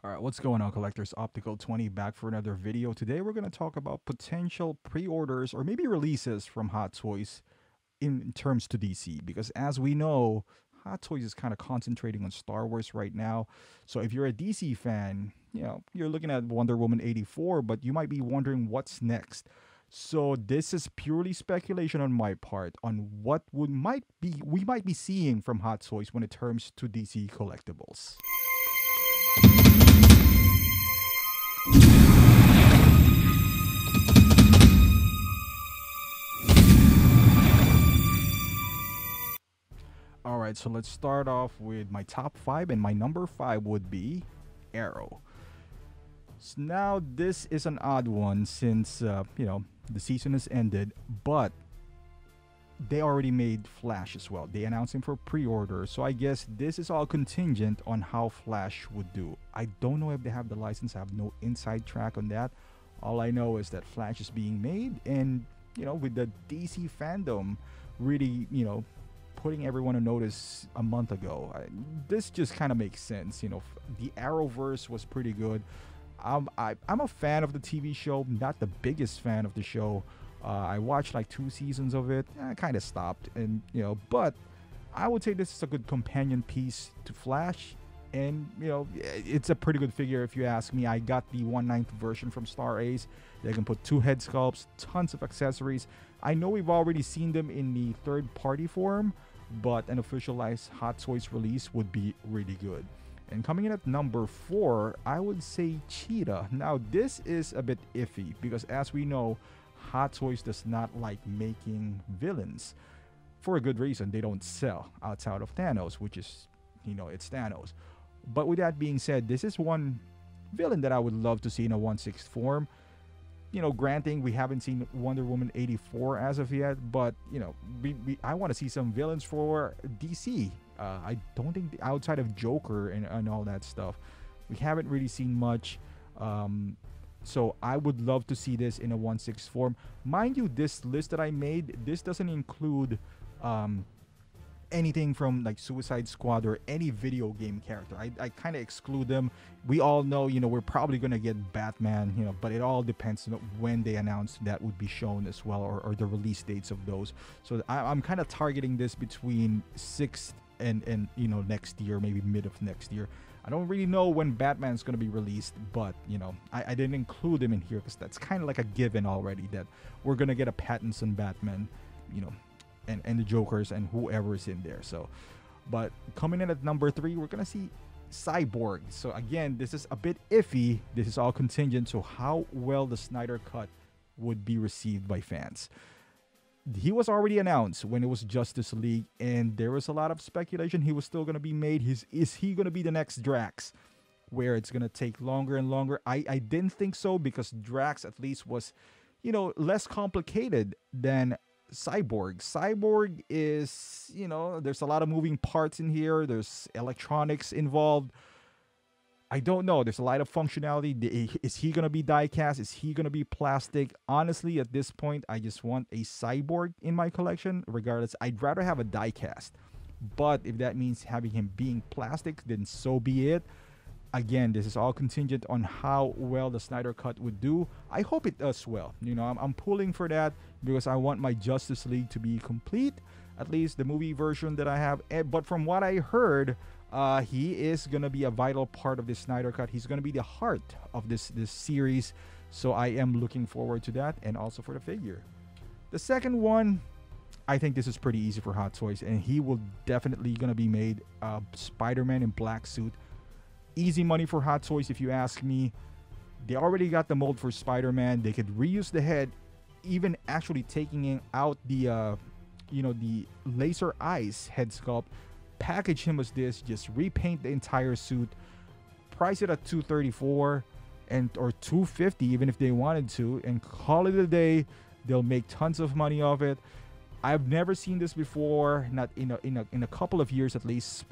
All right, what's going on, collectors? Optical 20 back for another video. Today we're going to talk about potential pre-orders or maybe releases from Hot Toys in terms to DC, because as we know, Hot Toys is kind of concentrating on Star Wars right now. So if you're a DC fan, you're looking at Wonder Woman 84, but you might be wondering what's next. So this is purely speculation on my part on what we might be seeing from Hot Toys when it comes to DC collectibles. All right, so let's start off with my top five, and my number five would be Arrow. So now this is an odd one since the season has ended, but they already made Flash as well. They announced him for pre-order, so I guess this is all contingent on how Flash would do. I don't know if they have the license. I have no inside track on that. All I know is that Flash is being made, and with the DC fandom really putting everyone on notice a month ago, this just kind of makes sense. The Arrowverse was pretty good. I'm a fan of the TV show, not the biggest fan of the show. I watched like 2 seasons of it. I kind of stopped, and but I would say this is a good companion piece to Flash, and it's a pretty good figure if you ask me. I got the 1/9 version from Star Ace. They can put 2 head sculpts, tons of accessories. I know we've already seen them in the third-party form, but an officialized Hot Toys release would be really good. And coming in at number 4, I would say Cheetah. Now this is a bit iffy because, as we know, Hot Toys does not like making villains for a good reason. They don't sell outside of Thanos, which is, it's Thanos. But with that being said, this is one villain that I would love to see in a 1/6 form. Granting we haven't seen Wonder Woman 84 as of yet, but I want to see some villains for DC. I don't think outside of Joker and all that stuff, we haven't really seen much. So I would love to see this in a 1/6 form. Mind you, this list that I made, this doesn't include anything from like Suicide Squad or any video game character. I kind of exclude them. We all know, we're probably going to get Batman, but it all depends on when they announce that would be shown as well, or the release dates of those. So I'm kind of targeting this between 6th and next year, maybe mid of next year. I don't really know when Batman's going to be released, but I didn't include him in here because that's kind of like a given already that we're going to get a Pattinson Batman, and the Jokers and whoever is in there. So, but coming in at number 3, we're gonna see Cyborg. So again, this is a bit iffy. This is all contingent to how well the Snyder Cut would be received by fans. He was already announced when it was Justice League, and there was a lot of speculation he was still gonna be made. Is he gonna be the next Drax, where it's gonna take longer and longer? I didn't think so, because Drax at least was less complicated than Cyborg. Cyborg is, there's a lot of moving parts in here. There's electronics involved. I don't know. There's a lot of functionality. Is he going to be die cast? Is he going to be plastic? Honestly, at this point, I just want a Cyborg in my collection. Regardless, I'd rather have a die cast. But if that means having him being plastic, then so be it. Again, this is all contingent on how well the Snyder Cut would do. I hope it does well. I'm pulling for that because I want my Justice League to be complete, at least the movie version that I have. But from what I heard, he is going to be a vital part of this Snyder Cut. He's going to be the heart of this series. So I am looking forward to that, and also for the figure. The second one, I think this is pretty easy for Hot Toys, and he will definitely going to be made SpiderMan in black suit. Easy money for Hot Toys if you ask me. They already got the mold for Spider-Man. They could reuse the head, even actually taking out the the laser eyes head sculpt, package him as this, just repaint the entire suit, price it at $234 or $250 even if they wanted to, and call it a day. They'll make tons of money off it. I've never seen this before, not in a couple of years at least.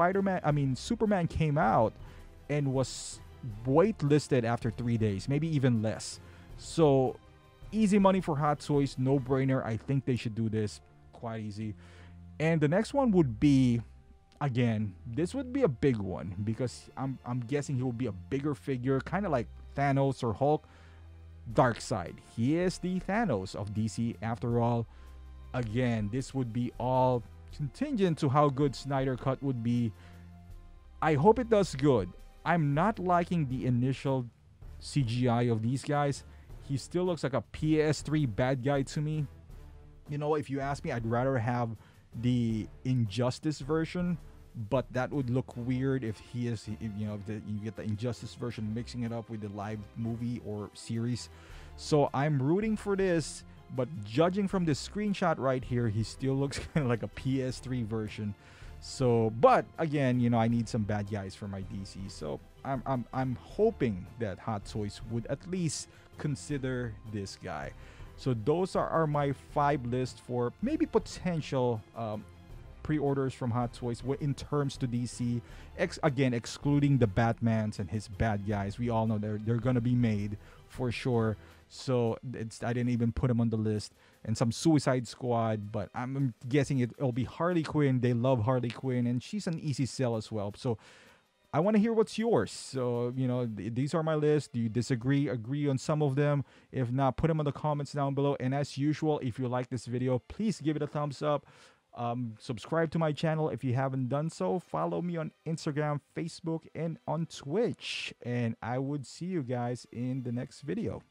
Superman came out and was waitlisted after 3 days, maybe even less. So easy money for Hot Toys, no brainer. I think they should do this quite easy. And the next one would be again, this would be a big one because I'm guessing he will be a bigger figure, kind of like Thanos or Hulk. Dark side. He is the Thanos of DC after all. Again, this would be all contingent to how good Snyder Cut would be. I hope it does good. I'm not liking the initial CGI of these guys. He still looks like a PS3 bad guy to me. You know, if you ask me, I'd rather have the Injustice version, but that would look weird if he is, if, you know, if you get the Injustice version mixing it up with the live movie or series. So I'm rooting for this, but judging from this screenshot right here, he still looks kind of like a PS3 version. So, but again, you know, I need some bad guys for my DC. So I'm hoping that Hot Toys would at least consider this guy. So those are my 5 lists for maybe potential pre-orders from Hot Toys in terms to DC. Again, excluding the Batmans and his bad guys. We all know they're gonna be made for sure. So I didn't even put them on the list. And some Suicide Squad, but I'm guessing it'll be Harley Quinn. They love Harley Quinn, and she's an easy sell as well. So I want to hear what's yours. So, you know, these are my list. Do you disagree, agree on some of them? If not, put them in the comments down below. And as usual, if you like this video, please give it a thumbs up. Subscribe to my channel if you haven't done so. Follow me on Instagram, Facebook, and on Twitch. And I would see you guys in the next video.